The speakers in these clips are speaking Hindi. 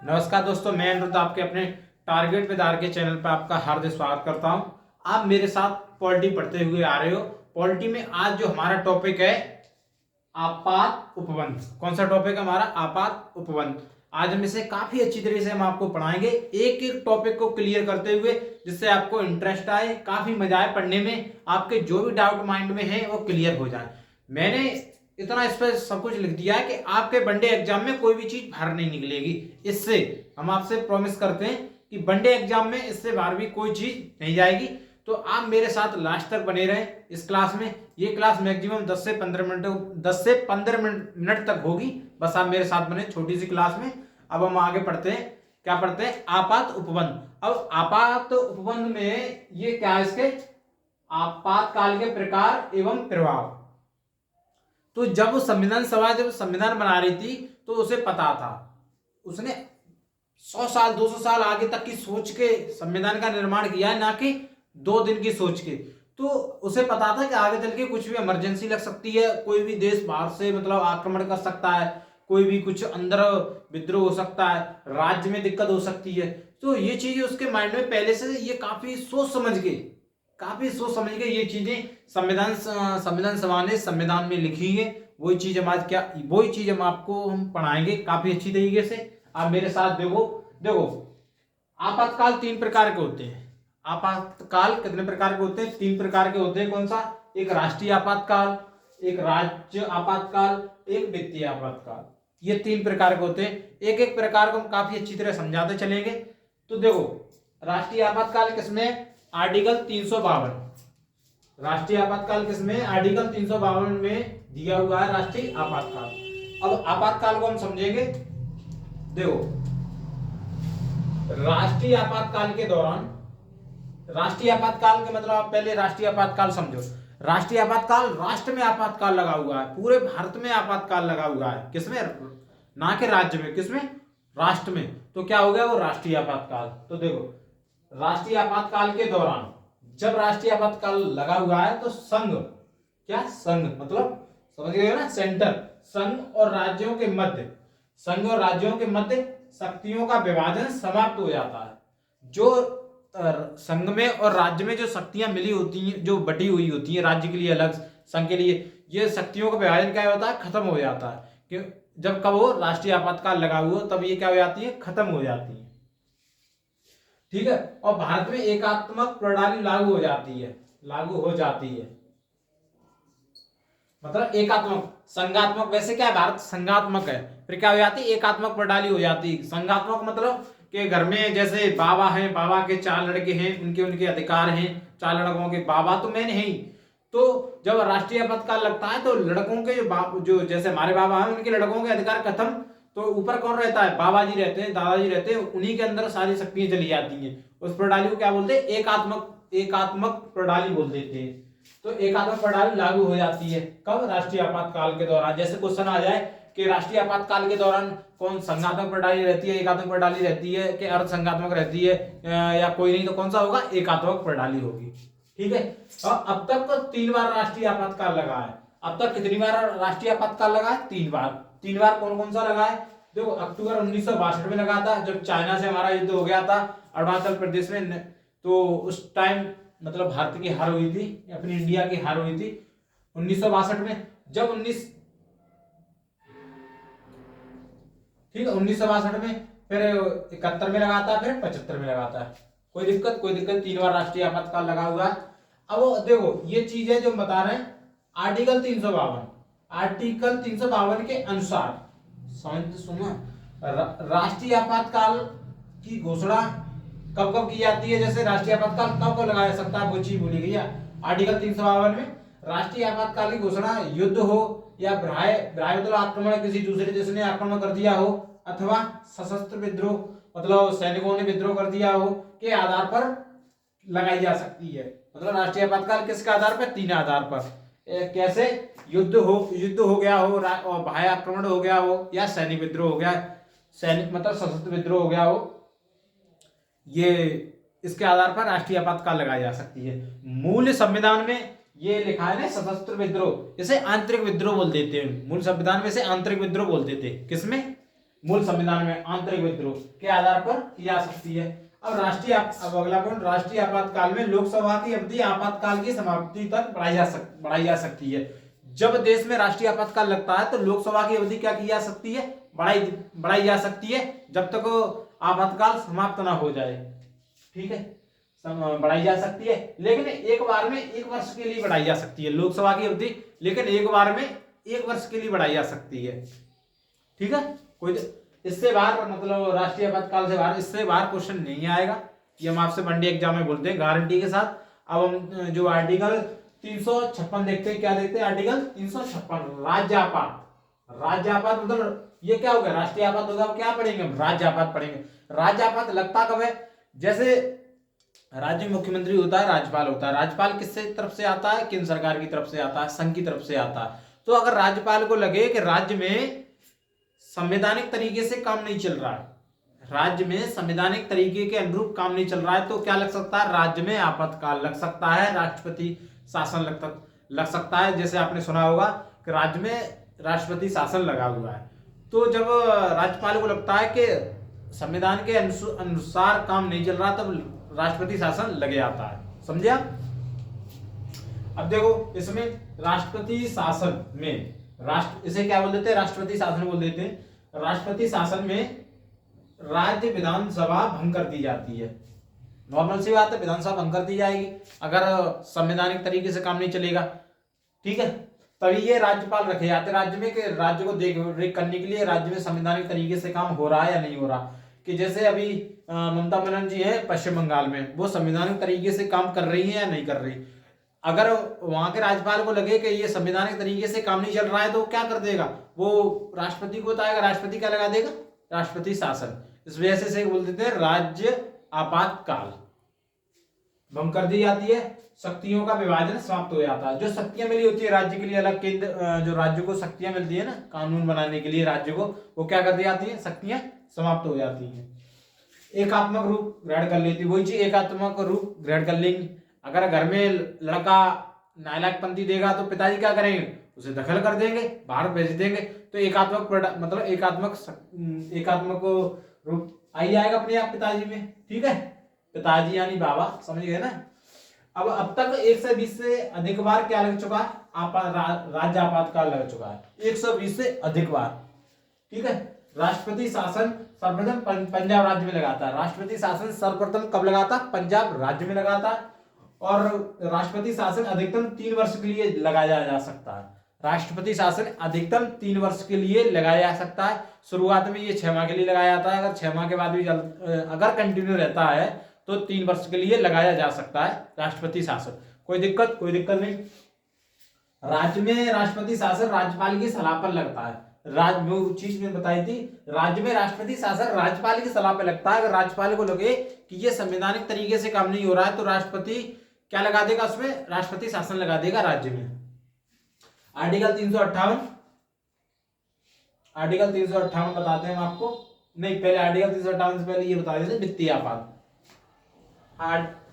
नमस्कार दोस्तों, मैं अनिरुद्ध आपके अपने टारगेट विद आर के चैनल पर आपका हार्दिक स्वागत करता हूं। आप मेरे साथ पॉलिटी पढ़ते हुए आ रहे हो। पॉलिटी में आज जो हमारा टॉपिक है आपात उपबंध। कौन सा टॉपिक है हमारा? आपात उपबंध। आज हम इसे काफी अच्छी तरीके से हम आपको पढ़ाएंगे, एक एक टॉपिक को क्लियर करते हुए, जिससे आपको इंटरेस्ट आए, काफी मजा आए पढ़ने में, आपके जो भी डाउट माइंड में है वो क्लियर हो जाए। मैंने इतना इस पर सब कुछ लिख दिया है कि आपके वनडे एग्जाम में कोई भी चीज बाहर नहीं निकलेगी। इससे हम आपसे प्रॉमिस करते हैं कि वनडे एग्जाम में इससे बाहर भी कोई चीज नहीं जाएगी। तो आप मेरे साथ लास्ट तक बने रहें इस क्लास में। ये क्लास मैक्सिमम 10 से 15 मिनट तक होगी। बस आप मेरे साथ बने छोटी सी क्लास में। अब हम आगे पढ़ते हैं। क्या पढ़ते हैं? आपात उपबंध। अब आपात उपबंध में ये क्या है? इसके आपातकाल के प्रकार एवं प्रभाव। तो जब संविधान सभा जब संविधान बना रही थी तो उसे पता था, उसने 100 साल 200 साल आगे तक की सोच के संविधान का निर्माण किया है, ना कि 2 दिन की सोच के। तो उसे पता था कि आगे चल के कुछ भी इमरजेंसी लग सकती है, कोई भी देश बाहर से मतलब आक्रमण कर सकता है, कोई भी कुछ अंदर विद्रोह हो सकता है, राज्य में दिक्कत हो सकती है। तो ये चीजें उसके माइंड में पहले से ये काफी सोच समझ के ये चीजें संविधान सभा ने संविधान में लिखी है। वही चीज हम आपको हम पढ़ाएंगे काफी अच्छी तरीके से। आप मेरे साथ देखो आपातकाल 3 प्रकार के होते हैं। आपातकाल कितने प्रकार के होते हैं? 3 प्रकार के होते हैं। कौन सा? एक राष्ट्रीय आपातकाल, एक राज्य आपातकाल, एक वित्तीय आपातकाल। ये 3 प्रकार के होते हैं। एक एक प्रकार को हम काफी अच्छी तरह समझाते चलेंगे। तो देखो, राष्ट्रीय आपातकाल किसमें? आर्टिकल 352। राष्ट्रीय आपातकाल किसमें? आर्टिकल 352 में दिया हुआ है राष्ट्रीय आपातकाल। अब आपातकाल को हम समझेंगे। देखो, राष्ट्रीय आपातकाल के दौरान, राष्ट्रीय आपातकाल के मतलब आप पहले राष्ट्रीय आपातकाल समझो। राष्ट्रीय आपातकाल, राष्ट्र में आपातकाल लगा हुआ है, पूरे भारत में आपातकाल लगा हुआ है। किसमें? ना कि राज्य में। किसमें? राष्ट्र में। तो क्या हो गया वो राष्ट्रीय आपातकाल। तो देखो, राष्ट्रीय आपातकाल के दौरान जब राष्ट्रीय आपातकाल लगा हुआ है तो संघ मतलब समझ गए ना, सेंटर। संघ और राज्यों के मध्य शक्तियों का विभाजन समाप्त हो जाता है। जो संघ में और राज्य में जो शक्तियां मिली होती हैं, जो बटी हुई होती हैं, राज्य के लिए अलग, संघ के लिए, ये शक्तियों का विभाजन क्या होता है? खत्म हो जाता है। क्यों? जब कब हो राष्ट्रीय आपातकाल लगा हुआ तब ये क्या हो जाती है? खत्म हो जाती है। ठीक है। और भारत में एकात्मक प्रणाली लागू हो जाती है। मतलब एकात्मक, संघात्मक वैसे क्या है? भारत संघात्मक है, फिर क्या हो जाती है? एकात्मक प्रणाली हो जाती है। संघात्मक मतलब कि घर में जैसे बाबा हैं, बाबा के 4 लड़के हैं, उनके अधिकार हैं। 4 लड़कों के बाबा तो मैंने ही। तो जब राष्ट्रीय आपातकाल लगता है तो लड़कों के जो जैसे हमारे बाबा हैं, उनके लड़कों के अधिकार खत्म। तो ऊपर कौन रहता है? बाबा जी रहते हैं, दादाजी रहते हैं, उन्हीं के अंदर सारी शक्तियां चली जाती हैं। उस प्रणाली को क्या बोलते हैं? एकात्मक प्रणाली बोल देते हैं। तो एकात्मक प्रणाली लागू हो जाती है कब? राष्ट्रीय आपातकाल के दौरान। जैसे क्वेश्चन आ जाए कि राष्ट्रीय आपातकाल के दौरान कौन संघात्मक प्रणाली रहती है, एकात्मक प्रणाली रहती है कि अर्ध संघात्मक रहती है, या कोई नहीं, तो कौन सा होगा? एकात्मक प्रणाली होगी। ठीक है। और अब तक 3 बार राष्ट्रीय आपातकाल लगा है। अब तक कितनी बार राष्ट्रीय आपातकाल लगा है? 3 बार। 3 बार कौन कौन सा लगा है? देखो, अक्टूबर 1962 में लगा था, जब चाइना से हमारा युद्ध हो गया था अरुणाचल प्रदेश में। तो उस टाइम मतलब भारत की हार हुई थी, अपनी इंडिया की हार हुई थी 1962 में। जब 1962 में, फिर 71 में लगा था, फिर 75 में लगा था। कोई दिक्कत? 3 बार राष्ट्रीय आपातकाल लगा हुआ है। अब देखो, ये चीजें जो बता रहे हैं, आर्टिकल 352 के अनुसार सुनो, राष्ट्रीय आपातकाल की घोषणा कब कब की जाती है? जैसे राष्ट्रीय आपातकाल कब कब लगाया जा सकता है, वो चीज भूली गई है। आर्टिकल 352 में राष्ट्रीय आपातकाल की घोषणा युद्ध हो या बाह्य मतलब आक्रमण, किसी दूसरे देश ने आक्रमण कर दिया हो, अथवा सशस्त्र विद्रोह मतलब सैनिकों ने विद्रोह कर दिया हो के आधार पर लगाई जा सकती है। मतलब राष्ट्रीय आपातकाल किसके आधार पर? 3 आधार पर। कैसे? युद्ध हो गया हो, और बाह्य आक्रमण हो गया हो, या सैनिक विद्रोह हो गया, सैनिक मतलब सशस्त्र विद्रोह हो गया हो, ये इसके आधार पर राष्ट्रीय आपातकाल लगाई जा सकती है। मूल संविधान में ये लिखा है ना, सशस्त्र विद्रोह, इसे आंतरिक विद्रोह बोल देते हैं। मूल संविधान में इसे आंतरिक विद्रोह बोलते थे। किसमें? मूल संविधान में आंतरिक विद्रोह के आधार पर की जा सकती है। अब अब अगला पॉइंट, राष्ट्रीय आपातकाल में लोकसभा की अवधि आपातकाल की समाप्ति तक बढ़ाई जा सकती है। जब देश में राष्ट्रीय आपातकाल लगता है तो लोकसभा की अवधि क्या की जा सकती है, बढ़ाई जा सकती है, जब तक आपातकाल समाप्त ना हो जाए। ठीक है, बढ़ाई जा सकती है, लेकिन एक बार में 1 वर्ष के लिए बढ़ाई जा सकती है लोकसभा की अवधि, लेकिन एक बार में 1 वर्ष के लिए बढ़ाई जा सकती है। ठीक है, कोई इससे बाहर, मतलब राष्ट्रीय आपातकाल से बाहर, इससे बाहर क्वेश्चन नहीं आएगा। ये हम आपसे वनडे एग्जाम में बोलते हैं गारंटी के साथ। अब हम जो आर्टिकल 356 देखते हैं, क्या देखते हैं, आर्टिकल 356 राज्यापात। राज्यापात मतलब ये क्या हो गया, राष्ट्रीय आपात होगा, क्या पढ़ेंगे हम, राज्यापात पढ़ेंगे। राज्यापात लगता कब है, जैसे राज्य मुख्यमंत्री होता है, राज्यपाल होता है। राज्यपाल किससे तरफ से आता है, केंद्र सरकार की तरफ से आता है, संघ की तरफ से आता है। तो अगर राज्यपाल को लगे कि राज्य में संवैधानिक तरीके से काम नहीं चल रहा है, राज्य में संवैधानिक तरीके के अनुरूप काम नहीं चल रहा है, तो क्या लग सकता है, राज्य में आपातकाल लग सकता है, राष्ट्रपति शासन लग सकता है। जैसे आपने सुना होगा कि राज्य में राष्ट्रपति शासन लगा हुआ है, तो जब राज्यपाल को लगता है कि संविधान के अनुसार काम नहीं चल रहा, तब राष्ट्रपति शासन लगे आता है। समझे आप? अब देखो इसमें राष्ट्रपति शासन में इसे क्या बोल देते हैं, राष्ट्रपति शासन बोल देते हैं। राष्ट्रपति शासन में राज्य विधानसभा भंग कर दी जाती है। नॉर्मल सी बात है, विधानसभा भंग कर दी जाएगी अगर संवैधानिक तरीके से काम नहीं चलेगा। ठीक है, तभी ये राज्यपाल रखे जाते राज्य में, कि राज्य को देख रेख करने के लिए राज्य में संवैधानिक तरीके से काम हो रहा है या नहीं हो रहा। कि जैसे अभी ममता बनर्जी है पश्चिम बंगाल में, वो संवैधानिक तरीके से काम कर रही है या नहीं कर रही। अगर वहां के राज्यपाल को लगे कि ये संवैधानिक तरीके से काम नहीं चल रहा है, तो क्या कर देगा, वो राष्ट्रपति को बताएगा, राष्ट्रपति क्या लगा देगा, राष्ट्रपति शासन। इस वजह से बोल देते हैं राज्य आपातकाल भंग कर दी जाती है, शक्तियों का विभाजन समाप्त हो जाता है। जो शक्तियां मिली होती है राज्य के लिए अलग, केंद्र जो राज्य को शक्तियां मिलती है ना कानून बनाने के लिए राज्य को, वो क्या कर दी जाती है, शक्तियां समाप्त हो जाती हैं, एकात्मक रूप ग्रहण कर लेती। वही चीज एकात्मक रूप ग्रहण कर लेंगी। अगर घर में लड़का नालायकपंथी देगा तो पिताजी क्या करेंगे, उसे दखल कर देंगे, बाहर भेज देंगे। तो मतलब एकात्मक रूप आई जाएगा अपने आप पिताजी में। ठीक है, पिताजी यानी बाबा, समझ गए ना। अब तक 120 से अधिक बार क्या लग चुका है, राज्य आपातकाल लग चुका है 120 से अधिक बार। ठीक है, राष्ट्रपति शासन सर्वप्रथम पंजाब राज्य में लगाता है। राष्ट्रपति शासन सर्वप्रथम कब लगाता है, पंजाब राज्य में लगाता है। और राष्ट्रपति शासन अधिकतम 3 वर्ष के लिए लगाया जा सकता है। राष्ट्रपति शासन अधिकतम 3 वर्ष के लिए लगाया जा सकता है। शुरुआत में ये 6 माह के लिए लगाया जाता है, अगर 6 माह के बाद भी अगर कंटिन्यू रहता है तो 3 वर्ष के लिए लगाया जा सकता है राष्ट्रपति शासन। कोई दिक्कत नहीं। राज्य में राष्ट्रपति शासन राज्यपाल की सलाह पर लगता है। वो चीज में बताई थी, राज्य में राष्ट्रपति शासन राज्यपाल की सलाह पर लगता है। अगर राज्यपाल को लगे कि ये संवैधानिक तरीके से काम नहीं हो रहा है, तो राष्ट्रपति क्या लगा देगा, उसमें राष्ट्रपति शासन लगा देगा राज्य में। आर्टिकल 358 बताते हैं हम आपको। नहीं, पहले आर्टिकल 358 से पहले ये बता देते वित्तीय आपात।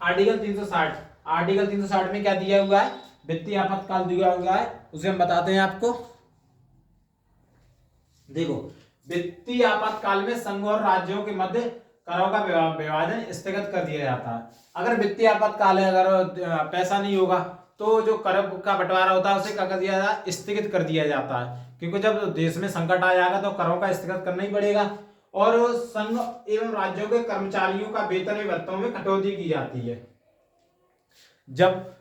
आर्टिकल 360 में क्या दिया हुआ है, वित्तीय आपातकाल दिया हुआ है, उसे हम बताते हैं आपको। देखो, वित्तीय आपातकाल में संघ और राज्यों के मध्य करों का विभाजन स्थगित कर दिया जाता है। अगर वित्तीय आपातकाल है, अगर पैसा नहीं होगा, तो जो कर का बंटवारा होता है उसे क्या कर दिया जाता है, स्थगित कर दिया जाता है। क्योंकि जब देश में संकट आ जाएगा तो करों का स्थगित करना ही पड़ेगा। और संघ एवं राज्यों के कर्मचारियों का वेतन एवं भत्तों में कटौती की जाती है। जब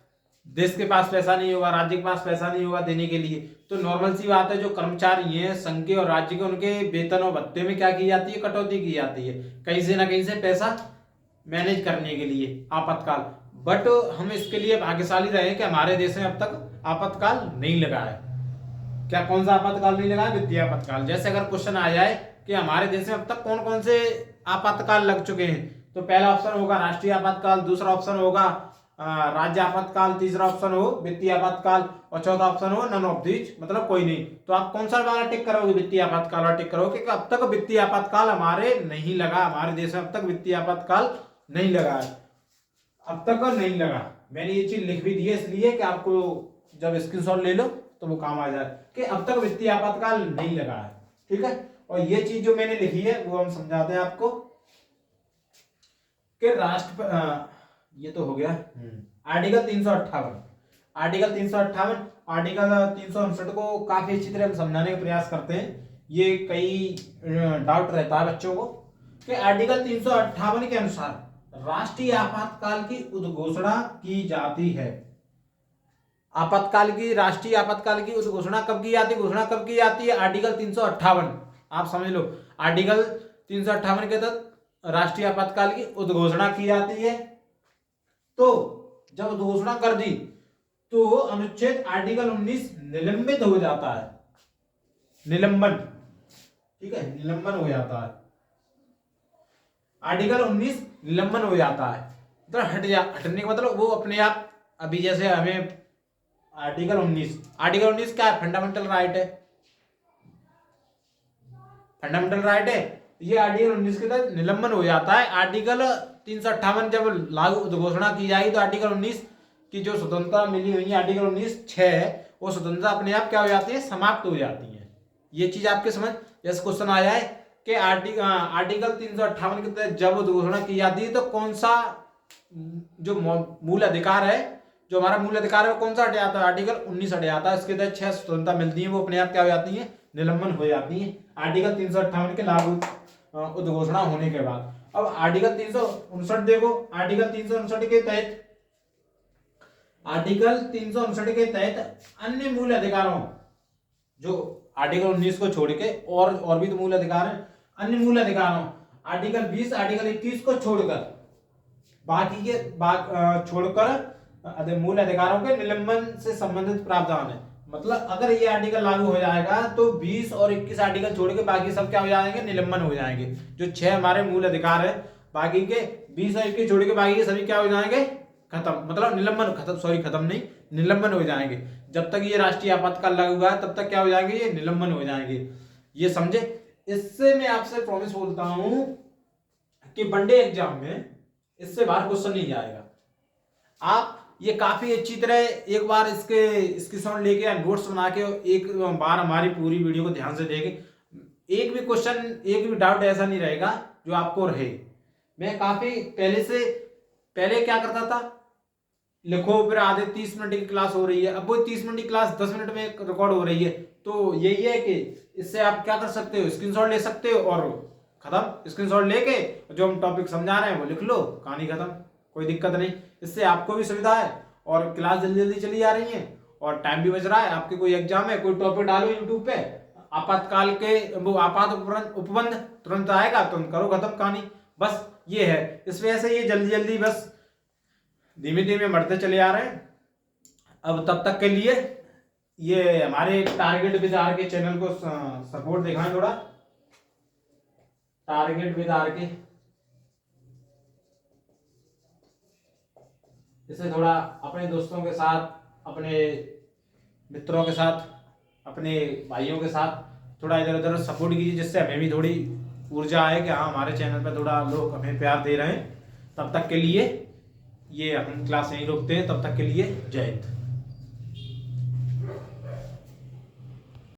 देश के पास पैसा नहीं होगा, राज्य के पास पैसा नहीं होगा देने के लिए, तो नॉर्मल सी बात है, जो कर्मचारी हैं संघ के और राज्य के, उनके वेतन और भत्ते में क्या की जाती है, कटौती की जाती है, कहीं से ना कहीं से पैसा मैनेज करने के लिए आपातकाल। बट हम इसके लिए भाग्यशाली रहे कि हमारे देश में अब तक आपातकाल नहीं लगा है। क्या, कौन सा आपातकाल नहीं लगा है, वित्तीय आपातकाल। जैसे अगर क्वेश्चन आ जाए कि हमारे देश में अब तक कौन कौन से आपातकाल लग चुके हैं, तो पहला ऑप्शन होगा राष्ट्रीय आपातकाल, दूसरा ऑप्शन होगा राज्य आपातकाल, तीसरा ऑप्शन हो वित्तीय आपातकाल, और चौथा ऑप्शन हो नन ऑफ दीज, मतलब कोई नहीं। तो आप कौन सा वाला टिक करोगे, वित्तीय आपातकाल वाला टिक करोगे, कि अब तक वित्तीय आपातकाल हमारे नहीं लगा, हमारे देश में अब तक वित्तीय आपातकाल नहीं लगा है, अब तक नहीं लगा। मैंने ये चीज लिख भी दी है इसलिए कि आपको जब स्क्रीनशॉट ले लो तो वो काम आ जाए कि अब तक वित्तीय आपातकाल नहीं लगा है। ठीक है, और ये चीज जो मैंने लिखी है वो हम समझाते हैं आपको कि ये तो हो गया आर्टिकल 358। आर्टिकल 358, आर्टिकल 359 को काफी अच्छी तरह हम समझाने का प्रयास करते हैं। ये कई डाउट रहता है बच्चों को कि आर्टिकल 358 के अनुसार राष्ट्रीय आपातकाल की उद्घोषणा की जाती है। राष्ट्रीय आपातकाल की उद्घोषणा कब की जाती है? घोषणा कब की जाती है? आर्टिकल 358, आप समझ लो, आर्टिकल 358 के तहत राष्ट्रीय आपातकाल की उद्घोषणा की जाती है। तो जब उद्घोषणा कर दी तो अनुच्छेद आर्टिकल 19 निलंबित हो जाता है, निलंबन, ठीक है, निलंबन हो जाता है। आर्टिकल 19 निलंबन हो जाता है, तो हटने का मतलब वो अपने आप, अभी जैसे हमें आर्टिकल 19 क्या है? फंडामेंटल राइट है, फंडामेंटल राइट है। ये आर्टिकल 19 के तहत निलंबन हो जाता है। आर्टिकल 358 जब लागू उद्घोषणा की जाएगी तो आर्टिकल 19 की जो स्वतंत्रता मिली हुई है, आर्टिकल 19(6), वो स्वतंत्रता अपने आप क्या हो जाती है? समाप्त हो जाती है। ये चीज आपके समझ, जैसे क्वेश्चन आया है कि आर्टिकल 358 के तहत जब उद्घोषणा की जाती है तो कौन सा जो मूल अधिकार है, जो हमारा मूल अधिकार है, वो कौन सा हट जाता है? आर्टिकल 19 हट जाता है। इसके तहत 6 स्वतंत्रता मिलती है, वो अपने आप क्या हो जाती है? निलंबन हो जाती है आर्टिकल 358 के लागू उद्घोषणा होने के बाद। अब आर्टिकल 359 देखो, आर्टिकल 359 के तहत, आर्टिकल 359 के तहत अन्य मूल अधिकारों, जो आर्टिकल 19 को छोड़ के और भी तो मूल अधिकार है, अन्य मूल अधिकारों आर्टिकल 20, आर्टिकल 21 को छोड़कर बाकी के छोड़कर मूल अधिकारों के निलंबन से संबंधित प्रावधान है। मतलब अगर ये आर्टिकल लागू हो जाएगा तो 20 और 21 आर्टिकल छोड़ के बाकी सब क्या हो जाएंगे? निलंबन हो जाएंगे। जो 6 हमारे मूल अधिकार है, बाकी के 20 और 21 छोड़ के बाकी के सभी क्या हो जाएंगे? खत्म, मतलब निलंबन, खत्म नहीं, निलंबन हो जाएंगे। जब तक ये राष्ट्रीय आपातकाल लागू हुआ है तब तक क्या हो जाएंगे? ये निलंबन हो जाएंगे। ये समझे? इससे मैं आपसे प्रॉमिस बोलता हूं कि वनडे एग्जाम में इससे बाहर क्वेश्चन नहीं जाएगा। आप ये काफी अच्छी तरह एक बार इसके स्क्रीनशॉट लेके या नोट्स बना के एक बार हमारी पूरी वीडियो को ध्यान से देखें। एक भी क्वेश्चन, एक भी डाउट ऐसा नहीं रहेगा जो आपको रहे। मैं काफी पहले क्या करता था, लिखो फिर आधे 30 मिनट की क्लास हो रही है, अब वो 30 मिनट की क्लास 10 मिनट में रिकॉर्ड हो रही है। तो यही है कि इससे आप क्या कर सकते हो? स्क्रीनशॉट ले सकते हो और खत्म। स्क्रीनशॉट लेके जो हम टॉपिक समझा रहे हैं वो लिख लो, कहानी खत्म, कोई दिक्कत नहीं। इससे आपको भी सुविधा है और क्लास जल्दी जल्दी चली जा रही है और टाइम भी बच रहा है। आपके कोई एग्जाम है, कोई टॉपिक डालो यूट्यूब पे, आपातकाल के वो आपात उपबंध तुरंत आएगा, तुम करो खत्म कहानी। बस ये है, इस वजह से ये जल्दी जल्दी बस धीमे धीमे बढ़ते चले आ रहे हैं। अब तब तक के लिए ये हमारे टारगेट विद आर के चैनल को सपोर्ट दिखाएं थोड़ा, टारगेट विद आर के, इसे थोड़ा अपने दोस्तों के साथ, अपने मित्रों के साथ, अपने भाइयों के साथ थोड़ा इधर उधर सपोर्ट कीजिए, जिससे हमें भी थोड़ी ऊर्जा आए कि हाँ हमारे चैनल पर थोड़ा लोग हमें प्यार दे रहे हैं। तब तक के लिए ये हम क्लास यहीं रोकते हैं। तब तक के लिए जय हिंद।